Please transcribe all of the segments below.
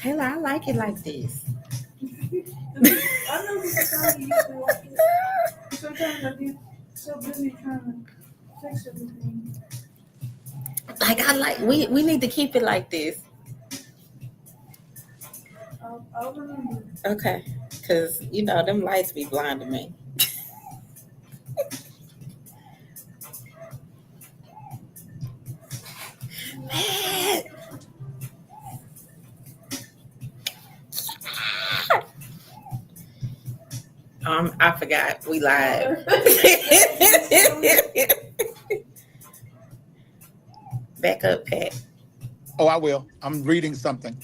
Taylor, I like it like this. I know this is how you used to like it. Sometimes I get so busy trying to fix everything. Like we need to keep it like this. I'll remember. Okay. Cause them lights be blinding me. Man. I forgot we live. Back up, Pat. Oh, I will. I'm reading something.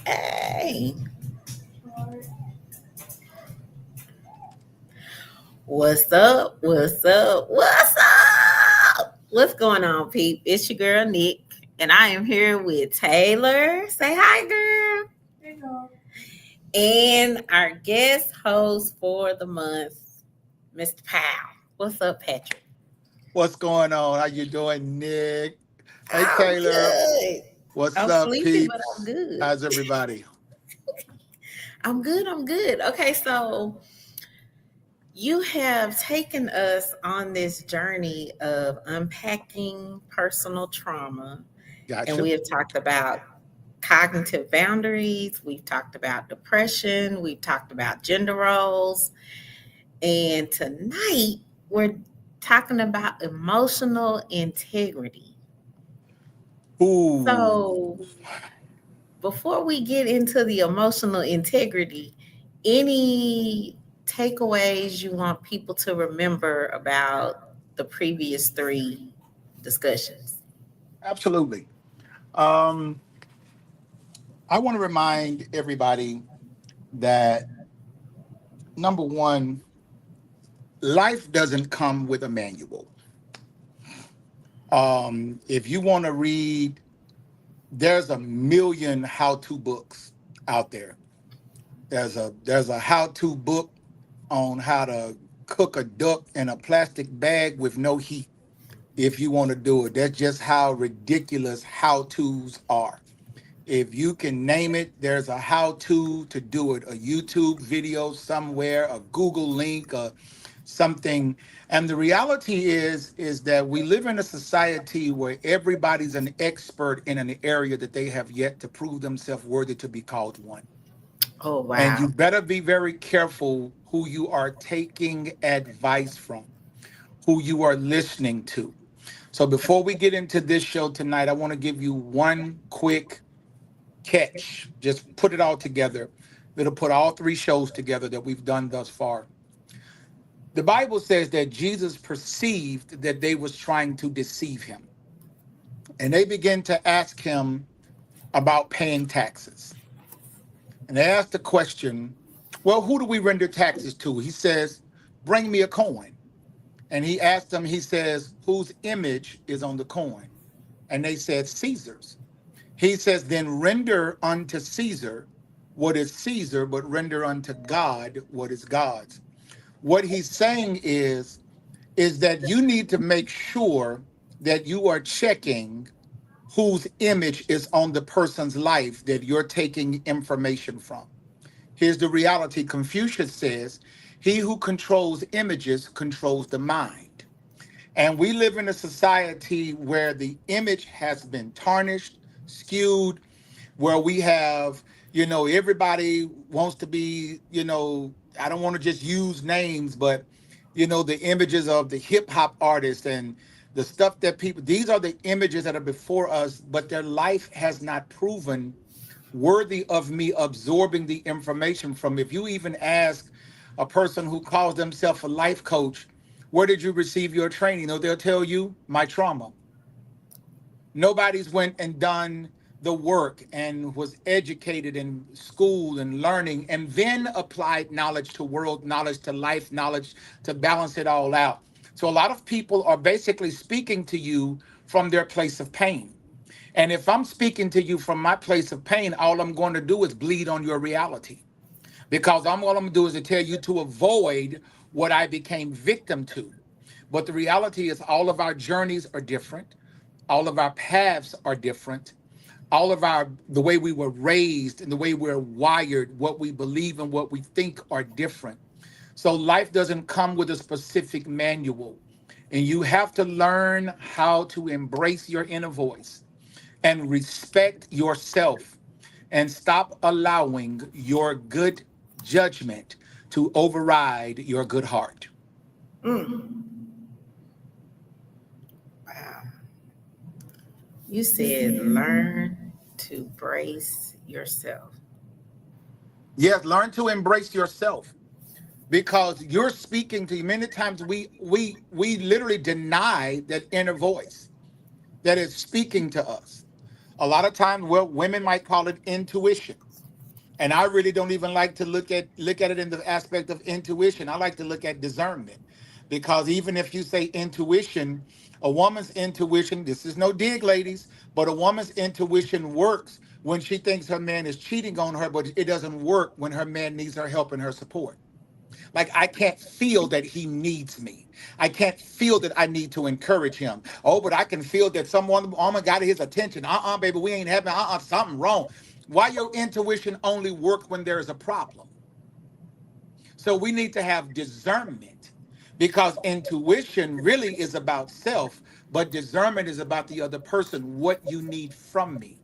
Hey. What's up? What's up? What's up? What's going on, peep? It's your girl, Nick, and I am here with Taylor. Say hi, girl. Hey, y'all. And our guest host for the month, Mr. Powell. What's up, Patrick? What's going on? How you doing, Nick? Hey, I'm Taylor. Good. What's I'm up, sleepy, peeps? but I'm good. How's everybody? I'm good. Okay, so you have taken us on this journey of unpacking personal trauma. Gotcha. And we have talked about cognitive boundaries. We've talked about depression. We've talked about gender roles. And tonight we're talking about emotional integrity. Ooh. So before we get into the emotional integrity, any takeaways you want people to remember about the previous three discussions? Absolutely. I want to remind everybody that, number one, life doesn't come with a manual. If you want to read, there's a million how-to books out there. There's a how-to book on how to cook a duck in a plastic bag with no heat. If you want to do it, that's just how ridiculous how-tos are. If you can name it, there's a how-to to do it, a YouTube video somewhere, a Google link, something. And the reality is that we live in a society where everybody's an expert in an area that they have yet to prove themselves worthy to be called one. Oh, wow. And you better be very careful who you are taking advice from, who you are listening to. So before we get into this show tonight, I want to give you one quick catch. Just put it all together. It'll put all three shows together that we've done thus far. The Bible says that Jesus perceived that they was trying to deceive him. And they began to ask him about paying taxes. And they asked the question, well, who do we render taxes to? He says, bring me a coin. And he asked them, he says, whose image is on the coin? And they said, Caesar's. He says, then render unto Caesar what is Caesar, but render unto God what is God's. What he's saying is that you need to make sure that you are checking whose image is on the person's life that you're taking information from. Here's the reality. Confucius says, he who controls images controls the mind. And we live in a society where the image has been tarnished, skewed, where we have, everybody wants to be, I don't want to just use names, but, the images of the hip hop artists and the stuff that people, these are the images that are before us, but their life has not proven worthy of me absorbing the information from. If you even ask a person who calls themselves a life coach, where did you receive your training? They'll tell you, my trauma. Nobody's went and done the work and was educated in school and learning and then applied knowledge to world knowledge, to life knowledge, to balance it all out. So a lot of people are basically speaking to you from their place of pain. And if I'm speaking to you from my place of pain, all I'm going to do is bleed on your reality. Because all I'm going to do is to tell you to avoid what I became victim to. But the reality is all of our journeys are different. All of our paths are different. All of our the way we were raised and the way we're wired, what we believe and what we think are different. So life doesn't come with a specific manual. And you have to learn how to embrace your inner voice and respect yourself and stop allowing your good judgment to override your good heart. Mm. Wow. You said learn to brace yourself. Yes, learn to embrace yourself because you're speaking to you. Many times we literally deny that inner voice that is speaking to us. A lot of times, well, women might call it intuition. And I really don't even like to look at it in the aspect of intuition. I like to look at discernment. Because even if you say intuition, a woman's intuition, this is no dig, ladies, but a woman's intuition works when she thinks her man is cheating on her, but it doesn't work when her man needs her help and her support. Like I can't feel that he needs me. I can't feel that I need to encourage him. Oh, but I can feel that someone woman got his attention. Baby, we ain't having something wrong. Why your intuition only work when there's a problem? So we need to have discernment because intuition really is about self, but discernment is about the other person, what you need from me.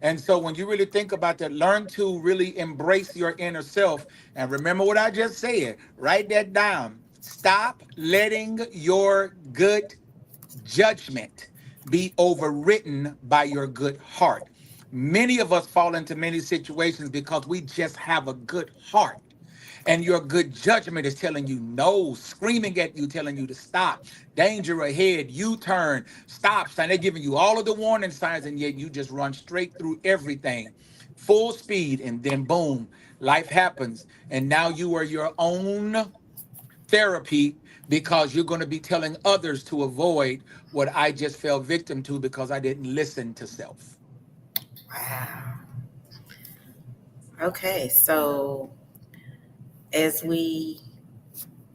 And so when you really think about that, learn to really embrace your inner self. And remember what I just said, write that down. Stop letting your good judgment be overwritten by your good heart. Many of us fall into many situations because we just have a good heart. And your good judgment is telling you no, screaming at you, telling you to stop, danger ahead, U turn, stop sign. They're giving you all of the warning signs, and yet you just run straight through everything, full speed, and then boom, life happens. And now you are your own therapy because you're going to be telling others to avoid what I just fell victim to because I didn't listen to self. Wow. Okay, so as we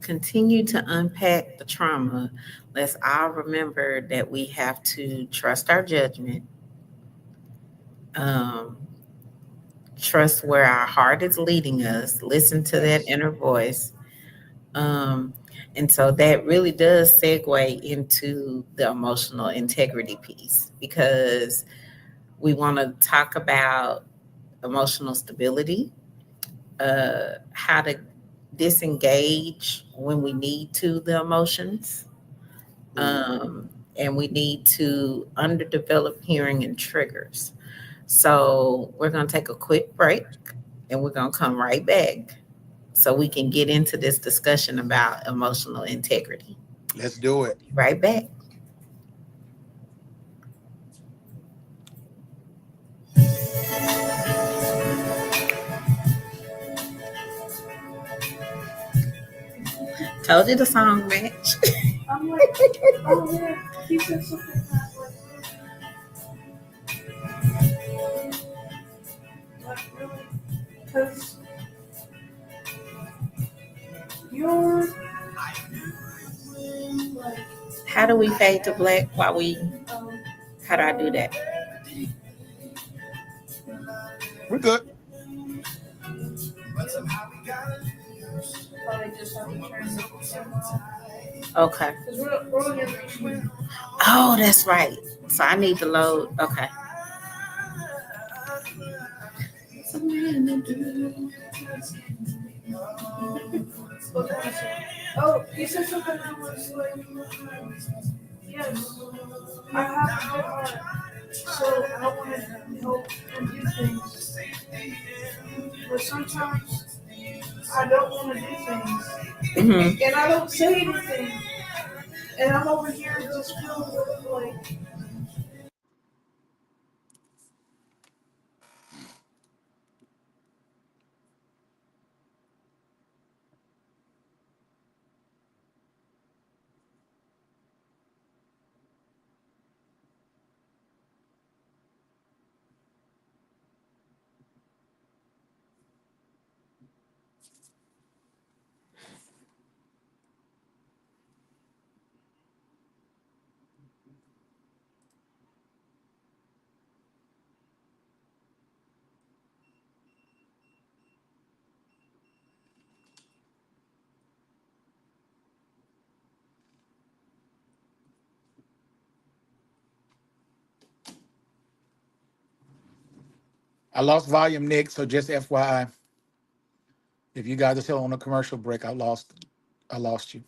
continue to unpack the trauma, let's all remember that we have to trust our judgment, um, trust where our heart is leading us, listen to that Yes. inner voice. Um, and so that really does segue into the emotional integrity piece because we want to talk about emotional stability, how to disengage when we need to the emotions, Ooh. and we need to underdevelop hearing and triggers. So we're going to take a quick break and we're going to come right back so we can get into this discussion about emotional integrity. Let's do it. Right back. Told you the song match. I'm like, oh yeah, he said something that like really, because you're like, How do we fade to black while we, um, how do I do that? We're good. probably just have to turn the camera off. Okay. Because we're on your screen. Oh, that's right. So I need to load. Okay. What did he say? Oh, he said something that was like, yes, I have a good heart, so I want to help and do things. But sometimes I don't want to do things, Hmm. and I don't say anything, and I'm over here just feeling like, I lost volume, Nick. So just FYI, if you guys are still on a commercial break, I lost you.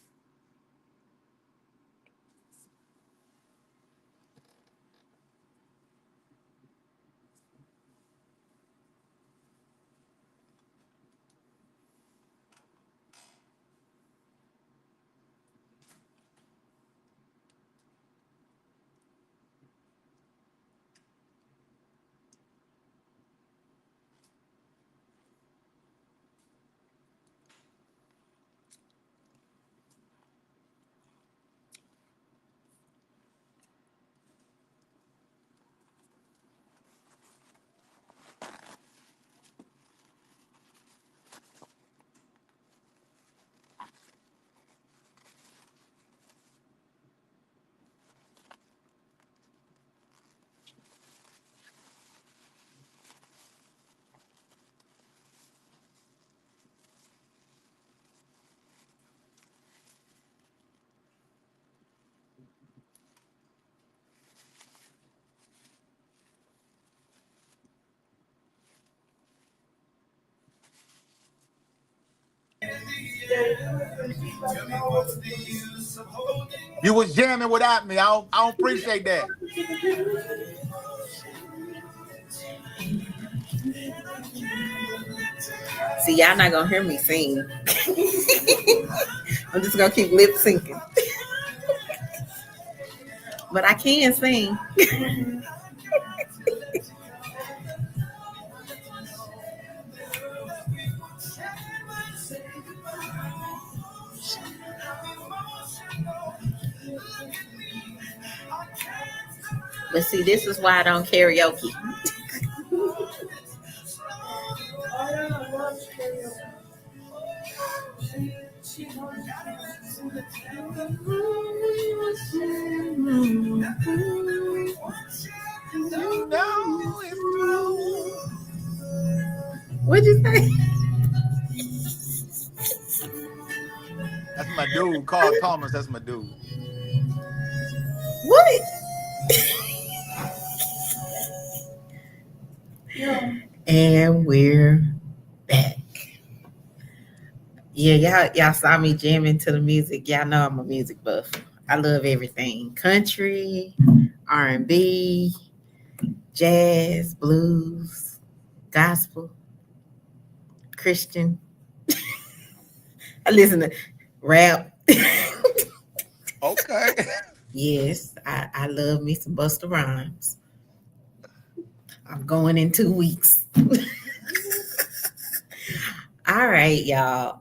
You was jamming without me. I don't appreciate that. See, y'all not gonna hear me sing. I'm just gonna keep lip syncing. But I can sing. But see, this is why I don't karaoke. No, it's true. What'd you say? That's my dude, Carl Thomas. That's my dude. What? And we're back. Yeah, y'all saw me jamming to the music. Y'all know I'm a music buff. I love everything: country, R&B, jazz, blues, gospel, Christian. I listen to rap. Okay. Yes, I love me some Busta Rhymes. I'm going in 2 weeks. All right, y'all.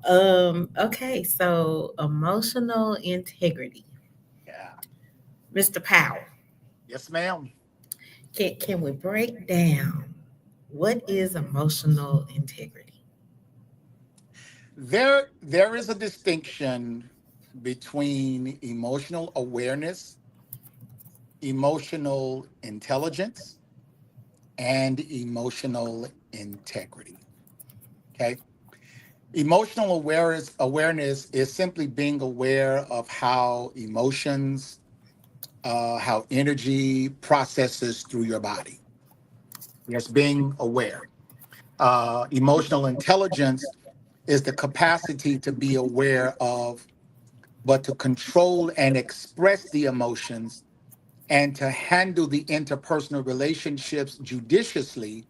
Okay, so emotional integrity. Yeah. Mr. Powell, Yes, ma'am. can we break down what is emotional integrity? There is a distinction between emotional awareness, emotional intelligence, and emotional integrity. Okay. Emotional awareness is simply being aware of how emotions, how energy processes through your body. Yes, being aware. Emotional intelligence is the capacity to be aware of, but to control and express the emotions and to handle the interpersonal relationships judiciously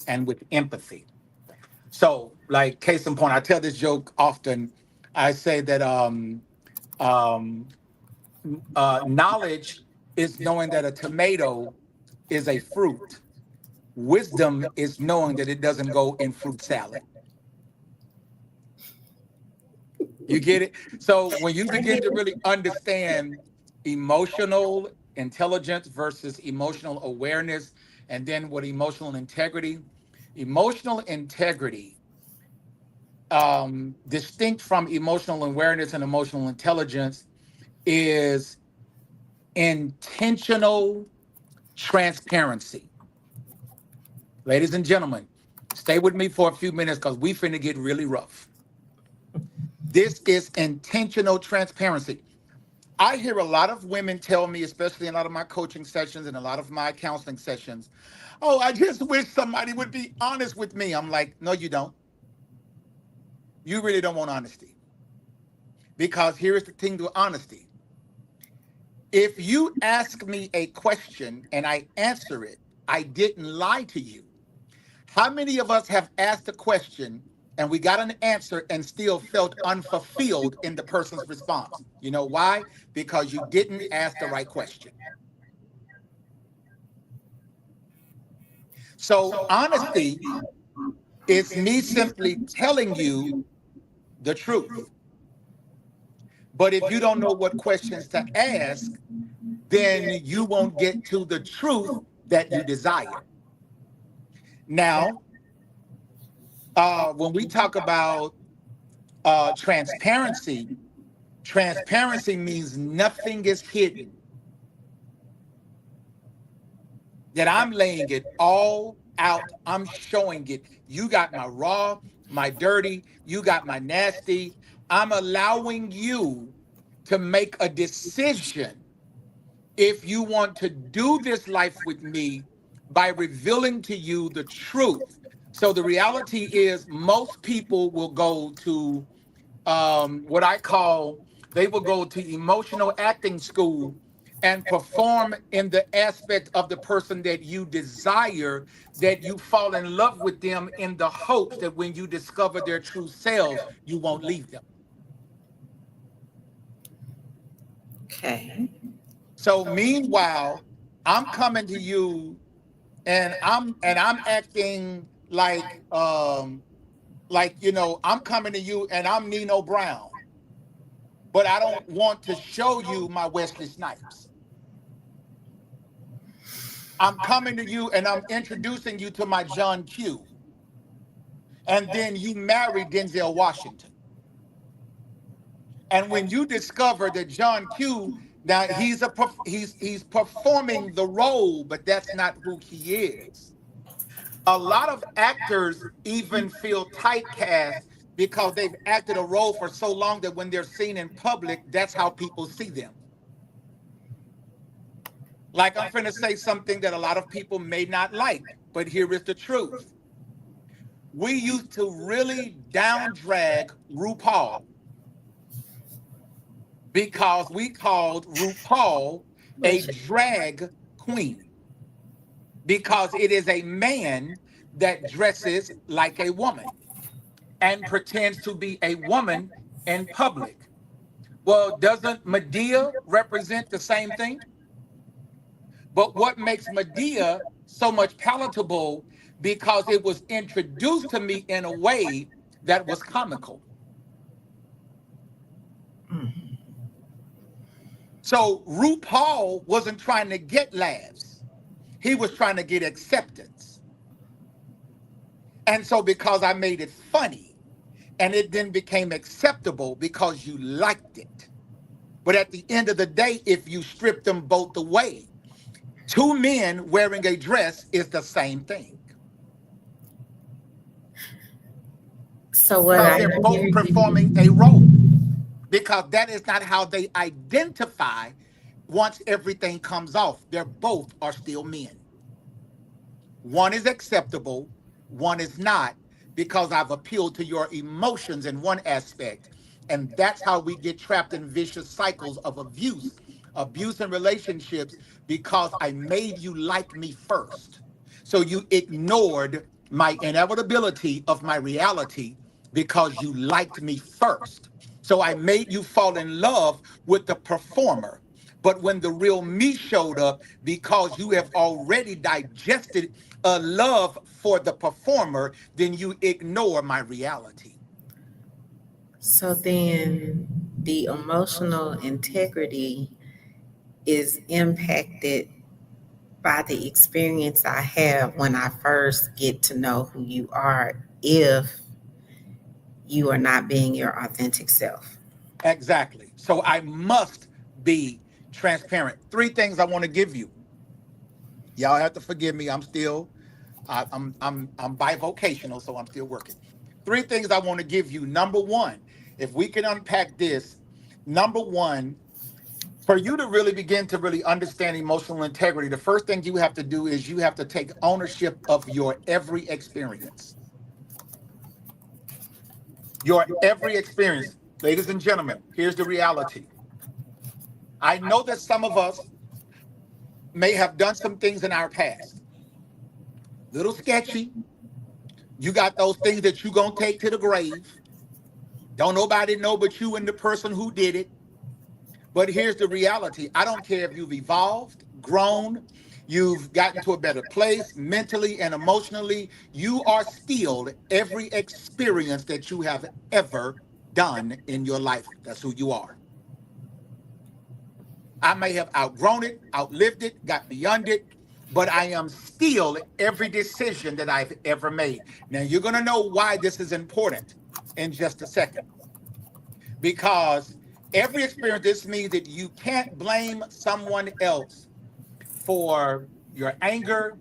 and with empathy. So, like case in point, I tell this joke often. I say that um, knowledge is knowing that a tomato is a fruit. Wisdom is knowing that it doesn't go in fruit salad. You get it? So when you I begin get to it. really understand emotional intelligence versus emotional awareness, and then what emotional integrity, distinct from emotional awareness and emotional intelligence, is intentional transparency. Ladies and gentlemen, stay with me for a few minutes because we finna get really rough. This is intentional transparency. I hear a lot of women tell me, especially in a lot of my coaching sessions and a lot of my counseling sessions, oh, I just wish somebody would be honest with me. I'm like, no, you don't. You really don't want honesty. Because here is the thing to honesty. If you ask me a question and I answer it, I didn't lie to you. How many of us have asked a question and we got an answer and still felt unfulfilled in the person's response? You know why? Because you didn't ask the right question. So honesty is me simply telling you the truth. But if you don't know what questions to ask, then you won't get to the truth that you desire. Now, when we talk about transparency, transparency means nothing is hidden. That I'm laying it all out. I'm showing it. You got my raw, my dirty, you got my nasty. I'm allowing you to make a decision if you want to do this life with me by revealing to you the truth. So the reality is most people will go to what I call, they will go to emotional acting school and perform in the aspect of the person that you desire, that you fall in love with them in the hopes that when you discover their true selves, you won't leave them. Okay. So meanwhile, I'm coming to you and I'm acting like I'm coming to you and I'm Nino Brown, but I don't want to show you my Wesley Snipes. I'm coming to you and I'm introducing you to my John Q. And then you marry Denzel Washington. And when you discover that John Q, now he's performing the role, but that's not who he is. A lot of actors even feel typecast because they've acted a role for so long that when they're seen in public, that's how people see them. Like I'm finna say something that a lot of people may not like, but here is the truth. We used to really down drag RuPaul because we called RuPaul a Which drag queen because it is a man that dresses like a woman and pretends to be a woman in public. Well, doesn't Medea represent the same thing? But what makes Medea so much palatable because it was introduced to me in a way that was comical. So RuPaul wasn't trying to get laughs. He was trying to get acceptance. And so because I made it funny and it then became acceptable because you liked it. But at the end of the day, if you strip them both away, two men wearing a dress is the same thing. so what Because I they're both hear performing you a role. Because that is not how they identify once everything comes off. They're both are still men. One is acceptable, one is not, because I've appealed to your emotions in one aspect. And that's how we get trapped in vicious cycles of abuse in relationships, because I made you like me first. So you ignored my inevitability of my reality because you liked me first. So I made you fall in love with the performer. But when the real me showed up, because you have already digested a love for the performer, then you ignore my reality. so then the emotional integrity is impacted by the experience I have when I first get to know who you are if you are not being your authentic self. Exactly. So I must be transparent. Three things I want to give you. Y'all have to forgive me. I'm bivocational, so I'm still working. Three things I want to give you. Number one, if we can unpack this, number one, For you to really begin to really understand emotional integrity, the first thing you have to do is you have to take ownership of your every experience. Your every experience. Ladies and gentlemen, here's the reality. I know that some of us may have done some things in our past. Little sketchy. You got those things that you gonna take to the grave. Don't nobody know but you and the person who did it. But here's the reality. I don't care if you've evolved, grown, you've gotten to a better place mentally and emotionally. You are still every experience that you have ever done in your life. That's who you are. I may have outgrown it, outlived it, got beyond it, but I am still every decision that I've ever made. Now, you're going to know why this is important in just a second. Because every experience, this means that you can't blame someone else for your anger,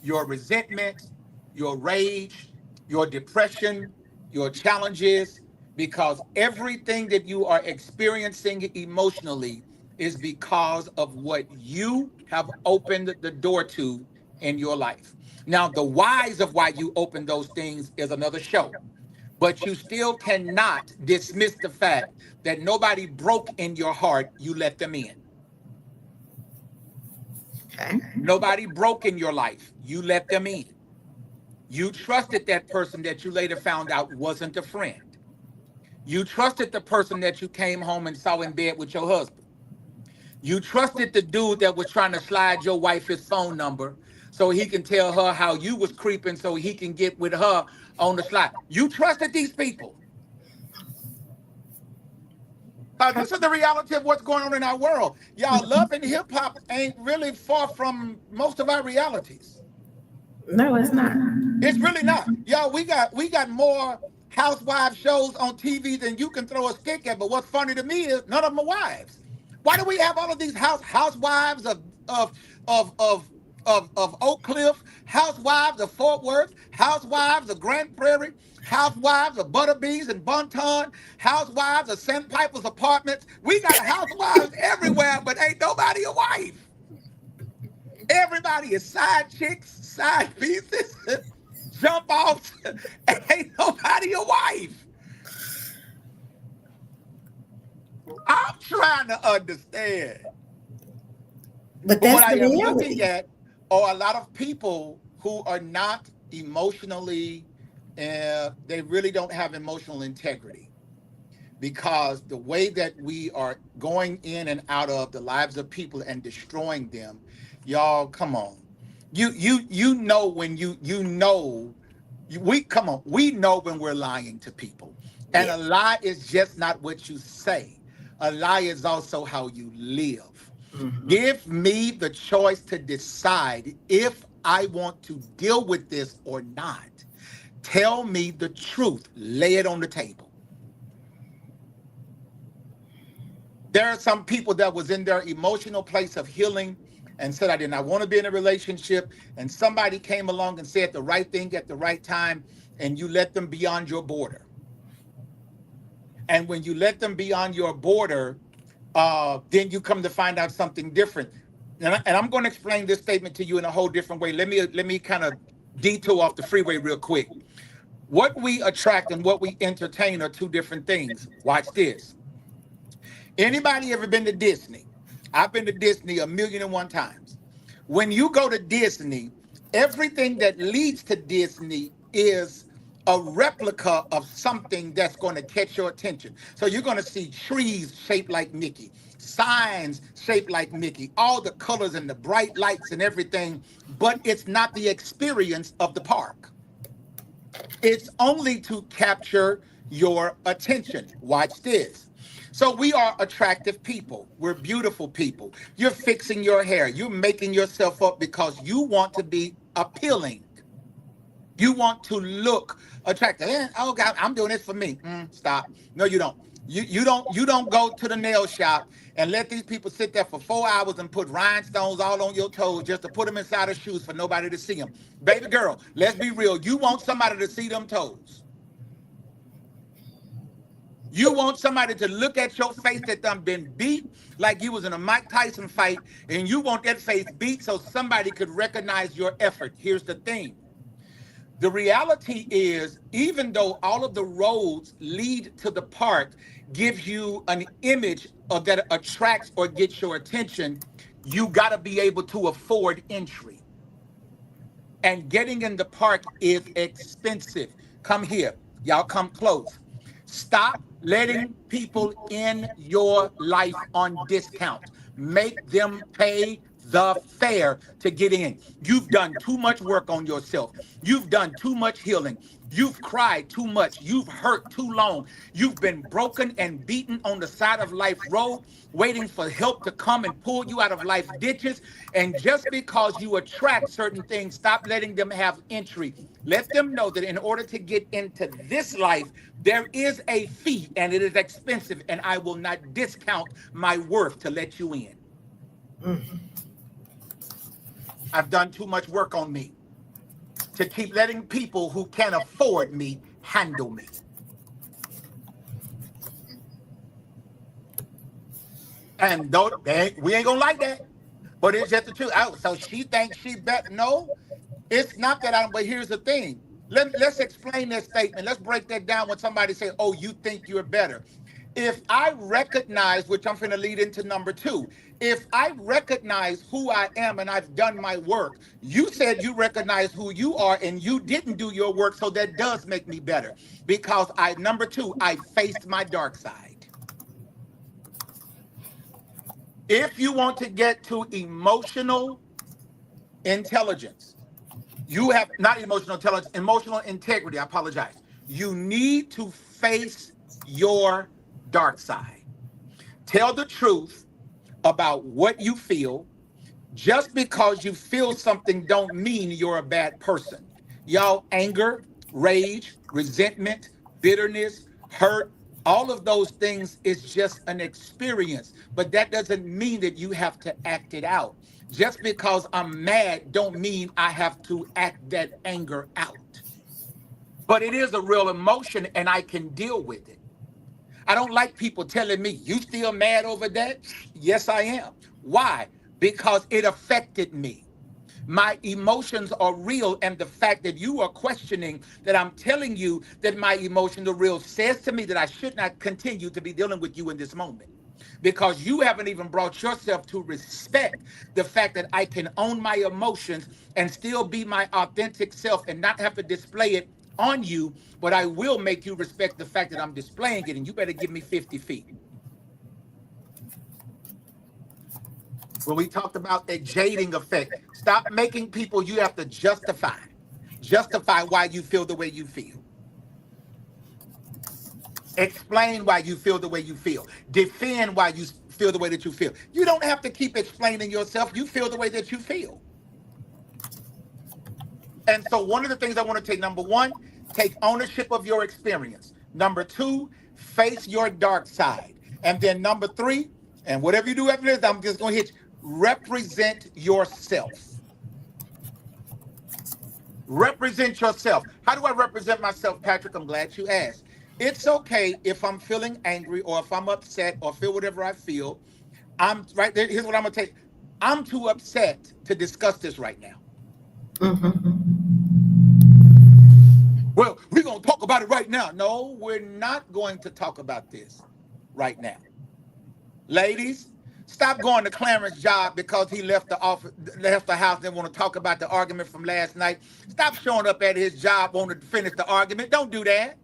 your resentment, your rage, your depression, your challenges, because everything that you are experiencing emotionally is because of what you have opened the door to in your life. Now, the whys of why you open those things is another show, but you still cannot dismiss the fact that nobody broke in your heart, you let them in. Okay. Nobody broke in your life, you let them in. You trusted that person that you later found out wasn't a friend. You trusted the person that you came home and saw in bed with your husband. You trusted the dude that was trying to slide your wife his phone number so he can tell her how you was creeping so he can get with her on the slide. You trusted these people. This is the reality of what's going on in our world. Y'all, love and hip hop ain't really far from most of our realities. No, it's not. It's really not. Y'all, we got more housewife shows on TV than you can throw a stick at. But what's funny to me is none of them are wives. Why do we have all of these housewives of Oak Cliff, housewives of Fort Worth, housewives of Grand Prairie, housewives of Butterbeans and Bonton, housewives of Sandpiper's Apartments? We got housewives everywhere, but ain't nobody a wife. Everybody is side chicks, side pieces, jump offs. Ain't nobody a wife. I'm trying to understand. But But what that's I the am reality. looking at are a lot of people who are not emotionally, they really don't have emotional integrity, because the way that we are going in and out of the lives of people and destroying them, y'all, come on. You know when we know when we're lying to people. And Yeah. a lie is just not what you say. A lie is also how you live. Mhm. Give me the choice to decide if I want to deal with this or not. Tell me the truth. Lay it on the table. There are some people that was in their emotional place of healing and said, I did not want to be in a relationship. And somebody came along and said the right thing at the right time, and you let them beyond your border. And when you let them beyond your border, then you come to find out something different. And I'm going to explain this statement to you in a whole different way. Let me kind of detour off the freeway real quick. What we attract and what we entertain are two different things. Watch this. Anybody ever been to Disney? I've been to Disney 1,000,001 times. When you go to Disney, everything that leads to Disney is a replica of something that's going to catch your attention. So you're going to see trees shaped like Mickey, signs shaped like Mickey, all the colors and the bright lights and everything, but it's not the experience of the park. It's only to capture your attention. Watch this. So we are attractive people. We're beautiful people. You're fixing your hair. You're making yourself up because you want to be appealing. You want to look attractive. Oh God, I'm doing this for me. Stop. No, you don't. You don't go to the nail shop and let these people sit there for 4 hours and put rhinestones all on your toes just to put them inside of shoes for nobody to see them. Baby girl, let's be real. You want somebody to see them toes. You want somebody to look at your face that done been beat like you was in a Mike Tyson fight, and you want that face beat so somebody could recognize your effort. Here's the thing. The reality is, even though all of the roads lead to the park, gives you an image of that attracts or gets your attention, you got to be able to afford entry. And getting in the park is expensive. Come here. Y'all come close. Stop letting people in your life on discount. Make them pay the fare to get in. You've done too much work on yourself. You've done too much healing. You've cried too much. You've hurt too long. You've been broken and beaten on the side of life road, waiting for help to come and pull you out of life ditches. And just because you attract certain things, stop letting them have entry. Let them know that in order to get into this life, there is a fee and it is expensive, and I will not discount my worth to let you in. I've done too much work on me to keep letting people who can afford me handle me. And though we ain't gonna like that, but it's just the truth. Oh, so she thinks she better. No, it's not that I. But here's the thing. Let's explain this statement. Let's break that down when somebody says, "Oh, you think you're better." If I recognize, which I'm going to lead into number 2, if I recognize who I am and I've done my work, you said you recognize who you are and you didn't do your work, so that does make me better because number 2, I faced my dark side. If you want to get to emotional intelligence, you have not emotional intelligence, emotional integrity. I apologize. You need to face your dark side. Tell the truth about what you feel. Just because you feel something don't mean you're a bad person. Y'all, anger, rage, resentment, bitterness, hurt, all of those things is just an experience, but that doesn't mean that you have to act it out. Just because I'm mad don't mean I have to act that anger out. But it is a real emotion and I can deal with it. I don't like people telling me, you still mad over that? Yes, I am. Why? Because it affected me. My emotions are real, and the fact that you are questioning that I'm telling you that my emotions are real says to me that I should not continue to be dealing with you in this moment. Because you haven't even brought yourself to respect the fact that I can own my emotions and still be my authentic self and not have to display it on you, but I will make you respect the fact that I'm displaying it, and you better give me 50 feet. When we talked about that jading effect, stop making people you have to justify why you feel the way you feel. Explain why you feel the way you feel. Defend why you feel the way that you feel. You don't have to keep explaining yourself. You feel the way that you feel. And so one of the things I want to take, number 1, take ownership of your experience. Number 2, face your dark side. And then number 3, and whatever you do after this, I'm just going to hit you, represent yourself. Represent yourself. How do I represent myself, Patrick? I'm glad you asked. It's okay if I'm feeling angry or if I'm upset or feel whatever I feel. I'm right there. Here's what I'm going to take. I'm too upset to discuss this right now. Well, we're going to talk about it right now. No, we're not going to talk about this right now. Ladies, stop going to Clarence's job because he left the house and want to talk about the argument from last night. Stop showing up at his job wanting to finish the argument. Don't do that.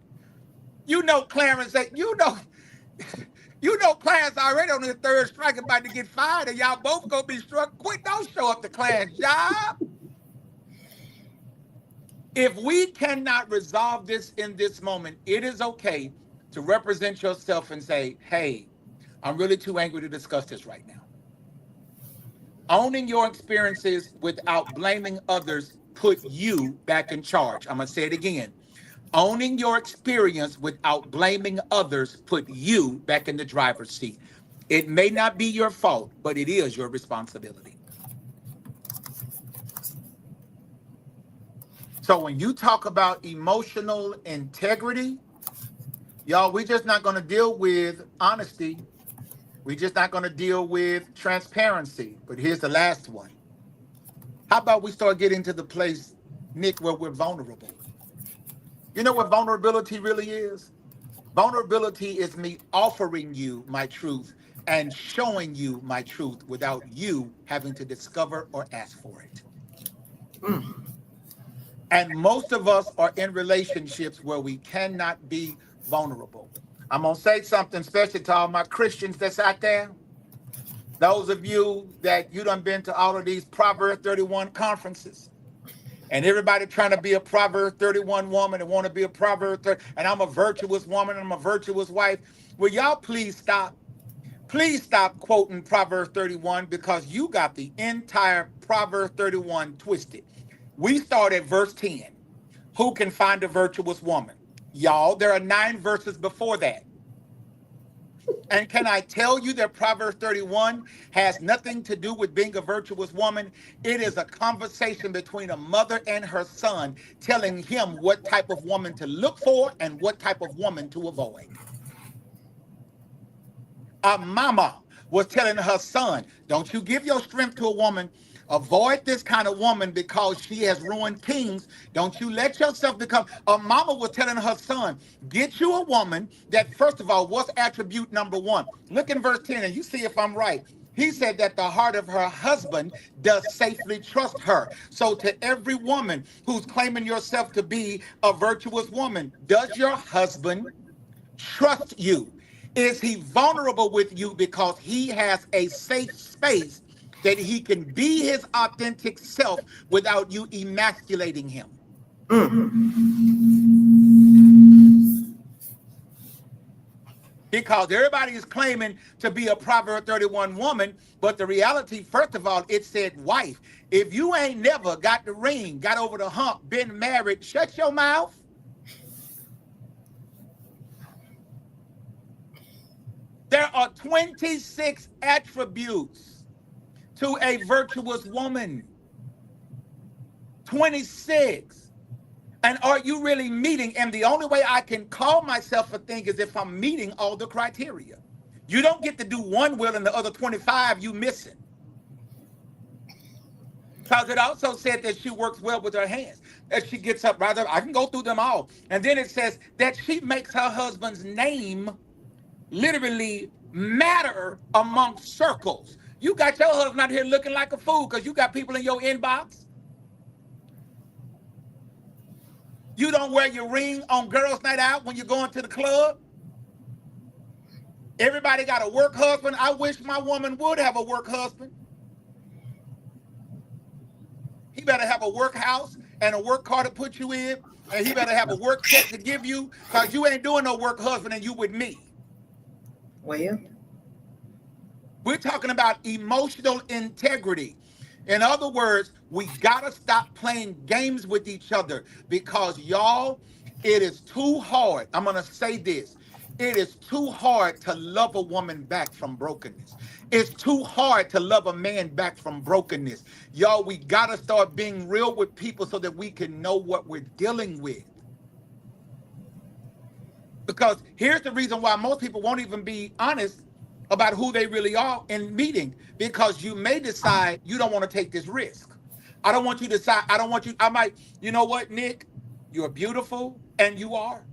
You know Clarence, you know Clarence already on his 3rd strike about to get fired, and y'all both gonna be struck. Quit, don't show up to Clarence's job. If we cannot resolve this in this moment, it is okay to represent yourself and say, hey, I'm really too angry to discuss this right now. Owning your experiences without blaming others put you back in charge. I'm going to say it again. Owning your experience without blaming others put you back in the driver's seat. It may not be your fault, but it is your responsibility. So when you talk about emotional integrity, Y'all, we're just not going to deal with honesty. We're just not going to deal with transparency. But here's the last one. How about we start getting to the place, Nick, where we're vulnerable? You know what vulnerability really is? Vulnerability is me offering you my truth and showing you my truth without you having to discover or ask for it. Mm. And most of us are in relationships where we cannot be vulnerable. I'm going to say something, especially to all my Christians that's out there. Those of you that you done been to all of these Proverbs 31 conferences, and everybody trying to be a Proverbs 31 woman and want to be a Proverbs 30, and I'm a virtuous woman, and I'm a virtuous wife. Will y'all please stop? Please stop quoting Proverbs 31 because you got the entire Proverbs 31 twisted. We start at verse 10. Who can find a virtuous woman? Y'all, there are 9 verses before that. And can I tell you that Proverbs 31 has nothing to do with being a virtuous woman? It is a conversation between a mother and her son telling him what type of woman to look for and what type of woman to avoid. A mama was telling her son, don't you give your strength to a woman. Avoid this kind of woman because she has ruined kings. Don't you let yourself become. A mama was telling her son, get you a woman that, first of all, what's attribute number 1? Look in verse 10 and you see if I'm right. He said that the heart of her husband does safely trust her. So to every woman who's claiming yourself to be a virtuous woman, does your husband trust you? Is he vulnerable with you because he has a safe space that he can be his authentic self without you emasculating him? Because everybody is claiming to be a Proverbs 31 woman, but the reality, first of all, it said wife. If you ain't never got the ring, got over the hump, been married, shut your mouth. There are 26 attributes to a virtuous woman. 26. And are you really meeting? And the only way I can call myself a thing is if I'm meeting all the criteria. You don't get to do one will and the other 25 you missing. Because it also said that she works well with her hands. That she gets up, rather, I can go through them all. And then it says that she makes her husband's name literally matter amongst circles. You got your husband out here looking like a fool because you got people in your inbox. You don't wear your ring on girls' night out when you're going to the club. Everybody got a work husband. I wish my woman would have a work husband. He better have a work house and a work car to put you in, and he better have a work check to give you because you ain't doing no work husband and you with me. Well, we're talking about emotional integrity. In other words, we got to stop playing games with each other because, y'all, it is too hard. I'm going to say this. It is too hard to love a woman back from brokenness. It's too hard to love a man back from brokenness. Y'all, we got to start being real with people so that we can know what we're dealing with. Because here's the reason why most people won't even be honest about who they really are in meeting, because you may decide you don't want to take this risk. I don't want you to decide, I might, you know what, Nick, you're beautiful and you are,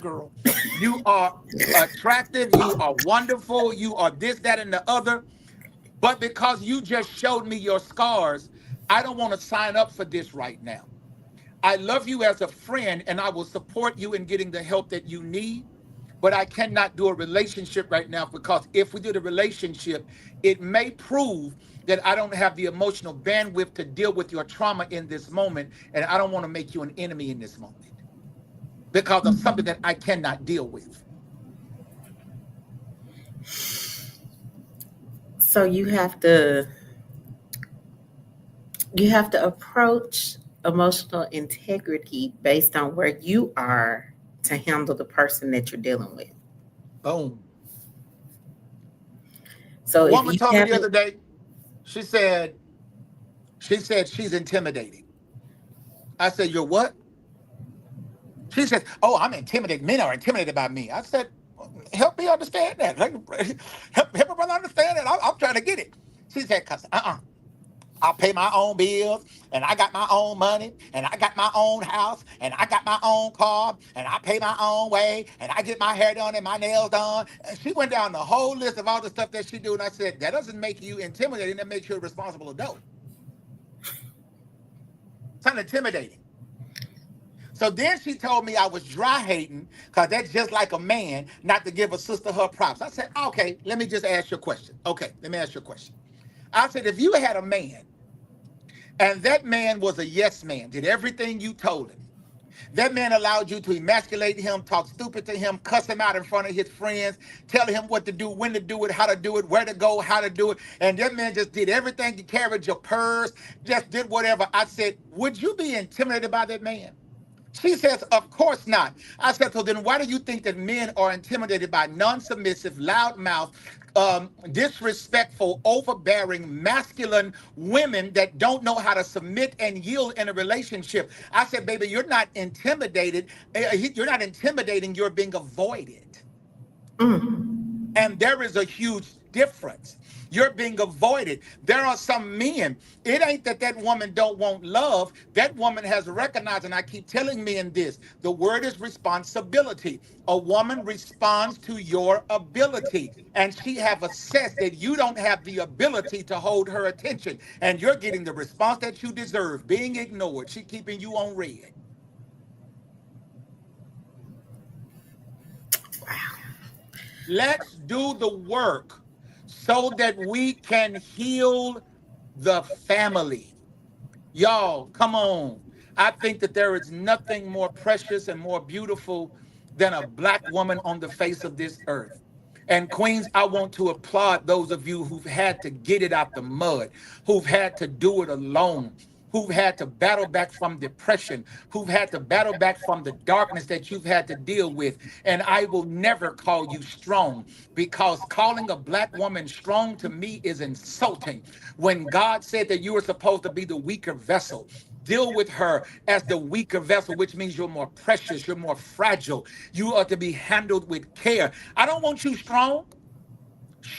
girl. You are attractive, you are wonderful, you are this, that, and the other. But because you just showed me your scars, I don't want to sign up for this right now. I love you as a friend and I will support you in getting the help that you need, but I cannot do a relationship right now because if we do the relationship, it may prove that I don't have the emotional bandwidth to deal with your trauma in this moment, and I don't want to make you an enemy in this moment because of something that I cannot deal with. So you have to approach emotional integrity based on where you are to handle the person that you're dealing with. Boom. So a woman if you told me the other day, she said she's intimidating. I said, you're what? She says, "Oh, I'm intimidated. Men are intimidated by me." I said, "Help me understand that. Like, help me brother understand that. I'm trying to get it." She said, "Cause I pay my own bills, and I got my own money, and I got my own house, and I got my own car, and I pay my own way, and I get my hair done and my nails done." And she went down the whole list of all the stuff that she do, and I said, "That doesn't make you intimidating. That makes you a responsible adult. It's not intimidating." So then she told me I was dry hating because that's just like a man not to give a sister her props. I said, "Okay, let me just ask you a question. Okay, let me ask you a question." I said, "If you had a man and that man was a yes man, did everything you told him, that man allowed you to emasculate him, talk stupid to him, cuss him out in front of his friends, tell him what to do, when to do it, how to do it, where to go, how to do it, and that man just did everything, you carried your purse, just did whatever." I said, "Would you be intimidated by that man?" She says, "Of course not." I said, "So then why do you think that men are intimidated by non-submissive, loudmouth, disrespectful, overbearing, masculine women that don't know how to submit and yield in a relationship?" I said, "Baby, you're not intimidated. You're not intimidating. You're being avoided." And there is a huge difference. You're being avoided. There are some men, it ain't that that woman don't want love. That woman has recognized, and I keep telling men this, the word is responsibility. A woman responds to your ability. And she have assessed that you don't have the ability to hold her attention. And you're getting the response that you deserve, being ignored. She keeping you on red. Let's do the work so that we can heal the family. Y'all, come on. I think that there is nothing more precious and more beautiful than a black woman on the face of this earth. And Queens, I want to applaud those of you who've had to get it out the mud, who've had to do it alone, who've had to battle back from depression, who've had to battle back from the darkness that you've had to deal with. And I will never call you strong, because calling a black woman strong to me is insulting. When God said that you were supposed to be the weaker vessel, deal with her as the weaker vessel, which means you're more precious, you're more fragile. You are to be handled with care. I don't want you strong.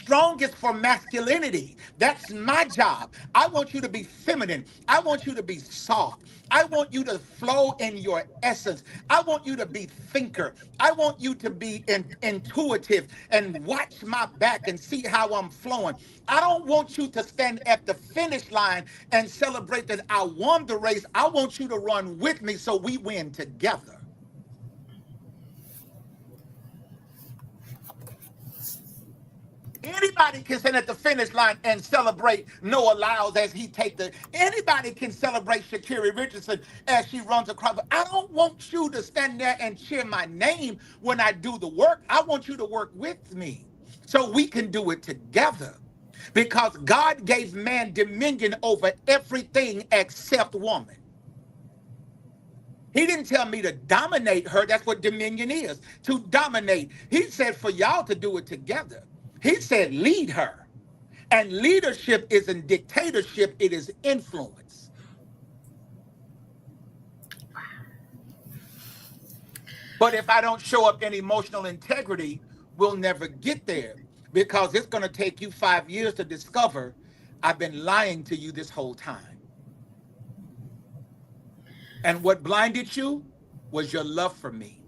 Strong is for masculinity. That's my job. I want you to be feminine. I want you to be soft. I want you to flow in your essence. I want you to be thinker. I want you to be intuitive and watch my back and see how I'm flowing. I don't want you to stand at the finish line and celebrate that I won the race. I want you to run with me so we win together. Anybody can stand at the finish line and celebrate Noah Lyles as he take the. Anybody can celebrate Sha'Carri Richardson as she runs across. But I don't want you to stand there and cheer my name when I do the work. I want you to work with me so we can do it together. Because God gave man dominion over everything except woman. He didn't tell me to dominate her. That's what dominion is, to dominate. He said for y'all to do it together. He said lead her. And leadership isn't dictatorship, it is influence. But if I don't show up in emotional integrity, we'll never get there, because it's going to take you 5 years to discover I've been lying to you this whole time. And what blinded you was your love for me,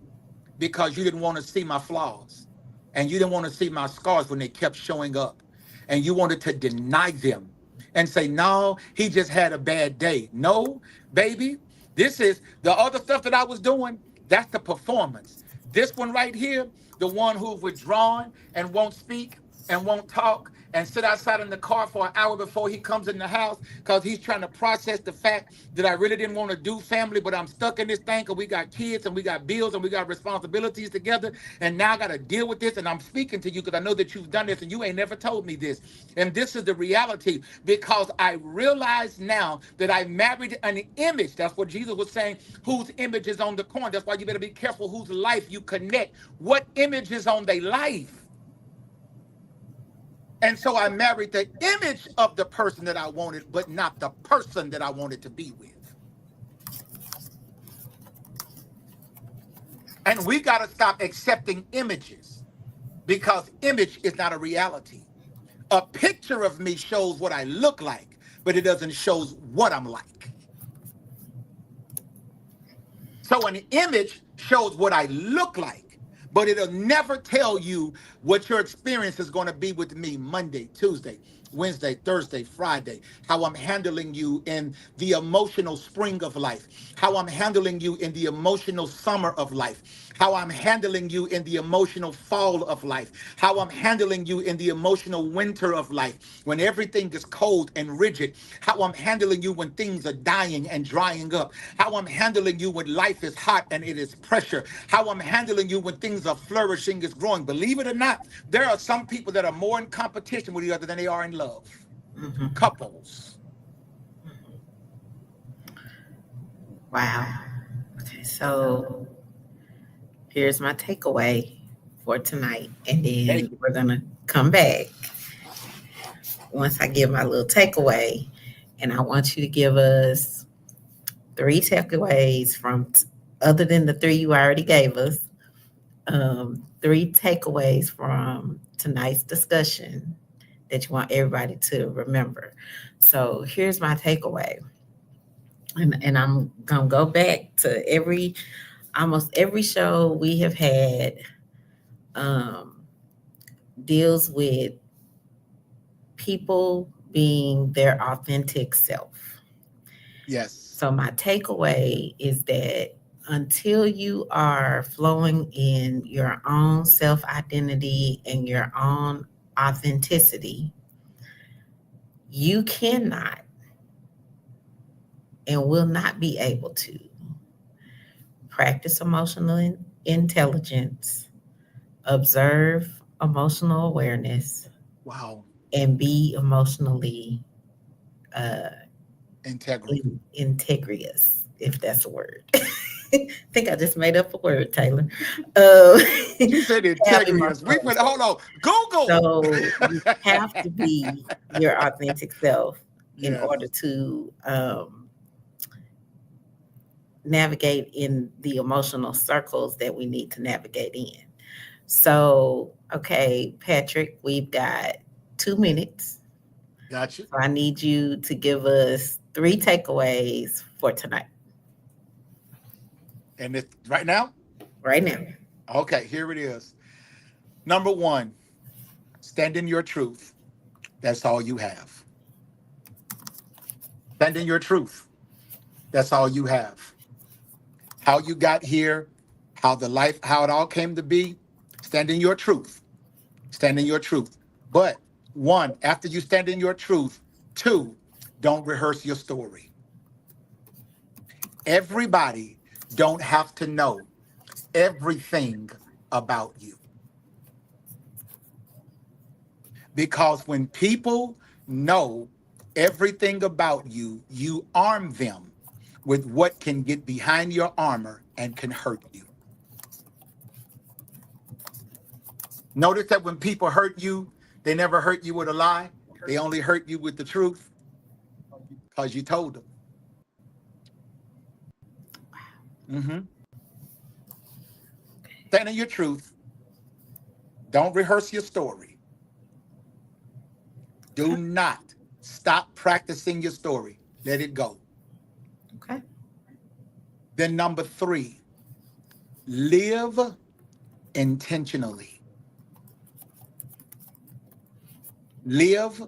because you didn't want to see my flaws. And you didn't want to see my scars when they kept showing up. And you wanted to deny them and say, "No, he just had a bad day." No, baby, this is the other stuff that I was doing. That's the performance. This one right here, the one who's withdrawn and won't speak and won't talk and sit outside in the car for an hour before he comes in the house, because he's trying to process the fact that I really didn't want to do family, but I'm stuck in this thing because we got kids and we got bills and we got responsibilities together. And now I got to deal with this. And I'm speaking to you because I know that you've done this and you ain't never told me this. And this is the reality, because I realize now that I married an image. That's what Jesus was saying, whose image is on the coin. That's why you better be careful whose life you connect. What image is on their life? And so I married the image of the person that I wanted, but not the person that I wanted to be with. And we got to stop accepting images because image is not a reality. A picture of me shows what I look like, but it doesn't show what I'm like. So an image shows what I look like, but it'll never tell you what your experience is going to be with me Monday, Tuesday, Wednesday, Thursday, Friday, how I'm handling you in the emotional spring of life, how I'm handling you in the emotional summer of life, how I'm handling you in the emotional fall of life, how I'm handling you in the emotional winter of life, when everything is cold and rigid, how I'm handling you when things are dying and drying up, how I'm handling you when life is hot and it is pressure, how I'm handling you when things are flourishing, is growing. Believe it or not, there are some people that are more in competition with each other than they are in love. Mhm. Couples. Wow. Okay, so here's my takeaway for tonight, and Take then it. we're gonna come back once I give my little takeaway, and I want you to give us three takeaways from other than the three you already gave us. Three takeaways from tonight's discussion that you want everybody to remember. So here's my takeaway, and I'm gonna go back to almost every show we have had um, deals with people being their authentic self. Yes. So my takeaway is that until you are flowing in your own self identity and your own authenticity, you cannot and will not be able to practice emotional intelligence, observe emotional awareness, Wow. and be emotionally uh, Integrity. integrious, if that's a word. I think I just made up a word, Taylor. Uh, She said have integrity. We emotional put, hold on. Google. So you have to be your authentic self in Yes. order to navigate in the emotional circles that we need to navigate in. So, okay, Patrick, we've got 2 minutes. Gotcha. So I need you to give us three takeaways for tonight, And it's right now? right now. Okay, here it is. Number one, stand in your truth. That's all you have. Stand in your truth. That's all you have. How you got here, how it all came to be. Stand in your truth. Stand in your truth. But one, after you stand in your truth, two, don't rehearse your story. Everybody don't have to know everything about you. Because when people know everything about you, you arm them with what can get behind your armor and can hurt you. Notice that when people hurt you, they never hurt you with a lie. They only hurt you with the truth because you told them. Mm-hmm. Stand in your truth. Don't rehearse your story. Do Okay. not stop practicing your story. Let it go. Okay. Then number three, live intentionally. Live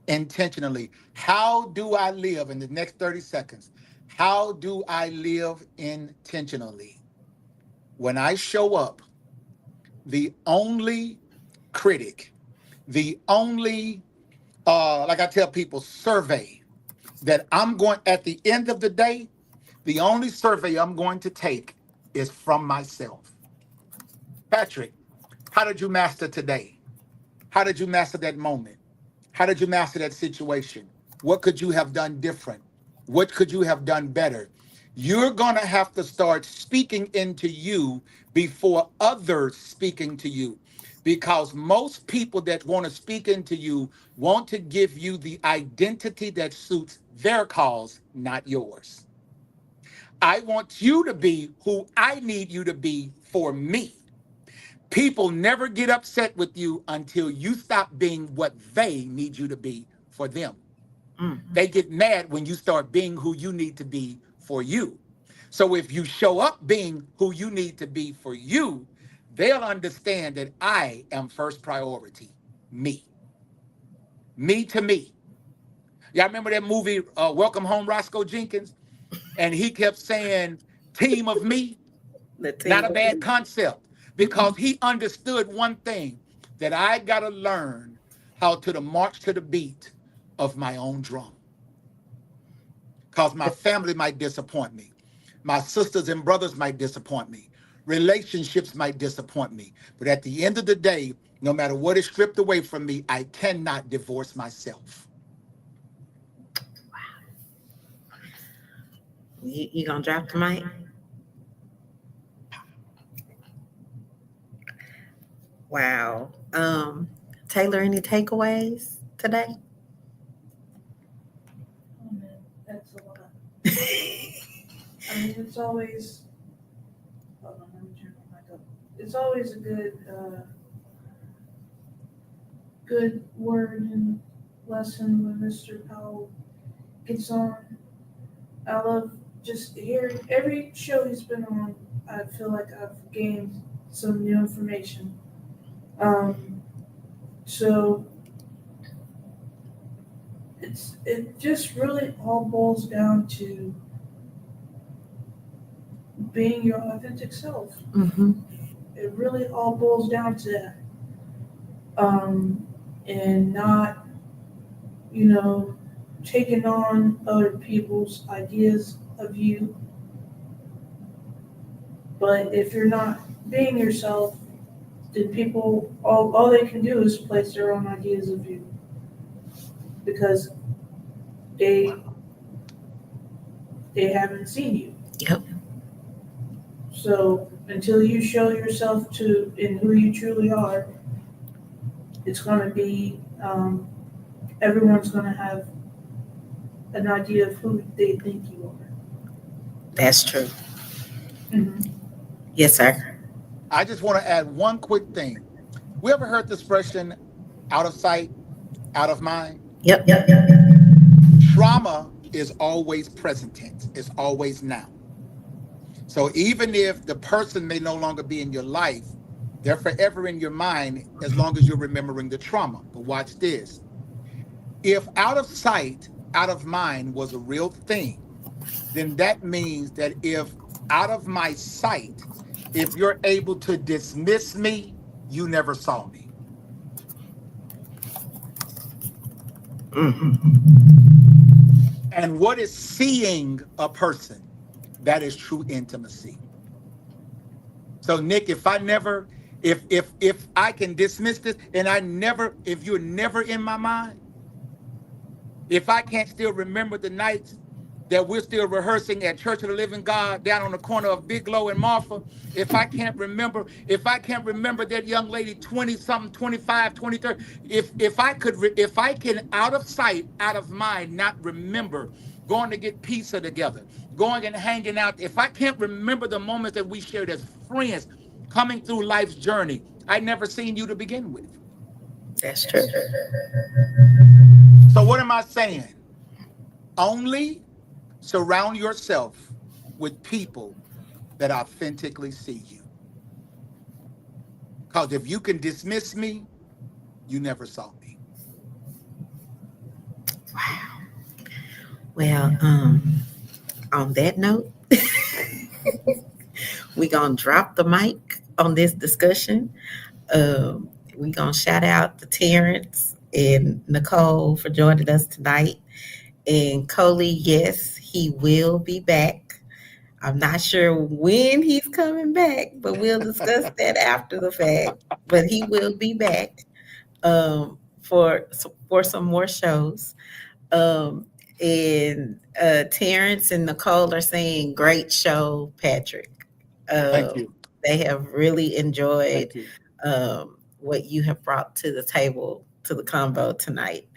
intentionally. How do I live in the next 30 seconds? How do I live intentionally? When I show up, the only critic, the only, like I tell people, survey that I'm going at the end of the day, the only survey I'm going to take is from myself. Patrick, how did you master today? How did you master that moment? How did you master that situation? What could you have done different? What could you have done better? You're going to have to start speaking into you before others speaking to you. Because most people that want to speak into you want to give you the identity that suits their cause, not yours. I want you to be who I need you to be for me. People never get upset with you until you stop being what they need you to be for them. Mm. They get mad when you start being who you need to be for you. So if you show up being who you need to be for you, they'll understand that I am first priority. Me. Me to me. Y'all remember that movie, Welcome Home, Roscoe Jenkins? And he kept saying, team of me. The Not team. a bad concept, because he understood one thing, that I got to learn how to march to the beat of my own drum. Because my family might disappoint me. My sisters and brothers might disappoint me. Relationships might disappoint me. But at the end of the day, no matter what is stripped away from me, I cannot divorce myself. You gonna drop the mic? Wow. Taylor, any takeaways today? Oh man, that's a lot. I mean, it's always. Hold on, let me turn my mic up. It's always a good word and lesson when Mr. Powell gets on. I love just hearing every show he's been on. I feel like I've gained some new information. So it just really all boils down to being your authentic self. Mm-hmm. It really all boils down to that. And not, taking on other people's ideas of you. But if you're not being yourself, then people, all they can do is place their own ideas of you. Because they haven't seen you. Yep. So until you show yourself in who you truly are, it's going to be, everyone's going to have an idea of who they think you are. That's true. Mm-hmm. Yes, sir. I just want to add one quick thing. We ever heard the expression, out of sight, out of mind? Yep. Trauma is always present tense. It's always now. So even if the person may no longer be in your life, they're forever in your mind as long as you're remembering the trauma. But watch this. If out of sight, out of mind was a real thing, then that means that if out of my sight, if you're able to dismiss me, you never saw me. Mm-hmm. And what is seeing a person? That is true intimacy. So Nick, if I can dismiss this, and if you're never in my mind, if I can't still remember the nights that we're still rehearsing at Church of the Living God down on the corner of Bigelow and Marfa, if I can't remember that young lady 20 something, 25, 23, if I can out of sight, out of mind, not remember going to get pizza together, going and hanging out, if I can't remember the moments that we shared as friends coming through life's journey, I never seen you to begin with. That's true. So what am I saying? Only surround yourself with people that authentically see you. Because if you can dismiss me, you never saw me. Wow. Well, on that note, we're going to drop the mic on this discussion. We're going to shout out to Terrence and Nicole for joining us tonight. And Coley, yes, he will be back. I'm not sure when he's coming back, but we'll discuss that after the fact. But he will be back for some more shows. And Terrence and Nicole are saying, great show, Patrick. Thank you. They have really enjoyed Thank you. What you have brought to the table, to the convo tonight.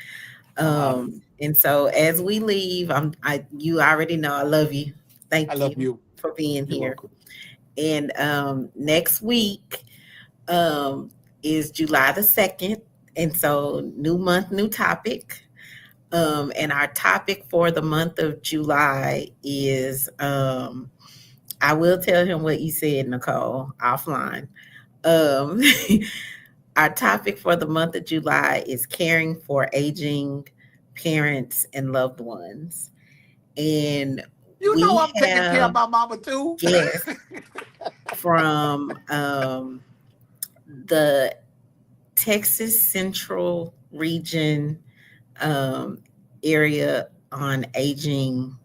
I'm honored. And so as we leave, you already know I love you. Thank I love you you. for being You're here. welcome. And next week is July the 2nd. And so, new month, new topic. And our topic for the month of July is I will tell him what you said, Nicole, offline. Um, our topic for the month of July is caring for aging parents and loved ones. And You know we I'm taking care of have my mama too. guests from the Texas Central region area on aging,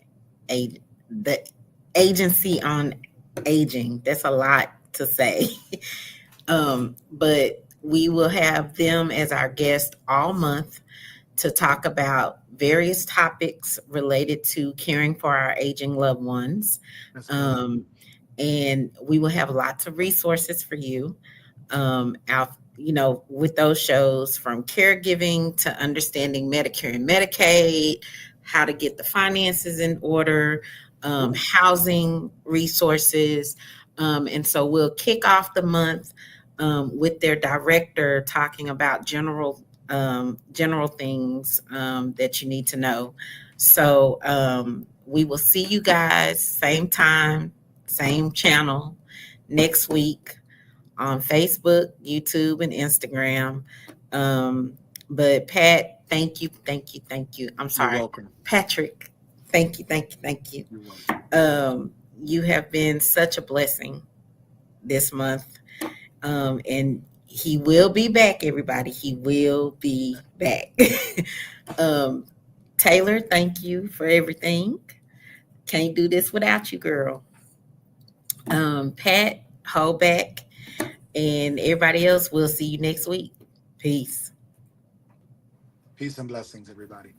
the agency on aging. That's a lot to say. But we will have them as our guest all month to talk about various topics related to caring for our aging loved ones. That's good. And we will have lots of resources for you. With those shows, from caregiving to understanding Medicare and Medicaid, how to get the finances in order, housing resources. And so we'll kick off the month with their director talking about general things that you need to know. So we will see you guys same time, same channel next week on Facebook, YouTube, and Instagram. But Pat, thank you, thank you, thank you. I'm You're sorry, welcome. Patrick. Thank you, thank you, thank you. You're welcome. You have been such a blessing this month. And he will be back, everybody. He will be back. Taylor, thank you for everything. Can't do this without you, girl. Pat, hold back. And everybody else, we'll see you next week. Peace. Peace and blessings, everybody.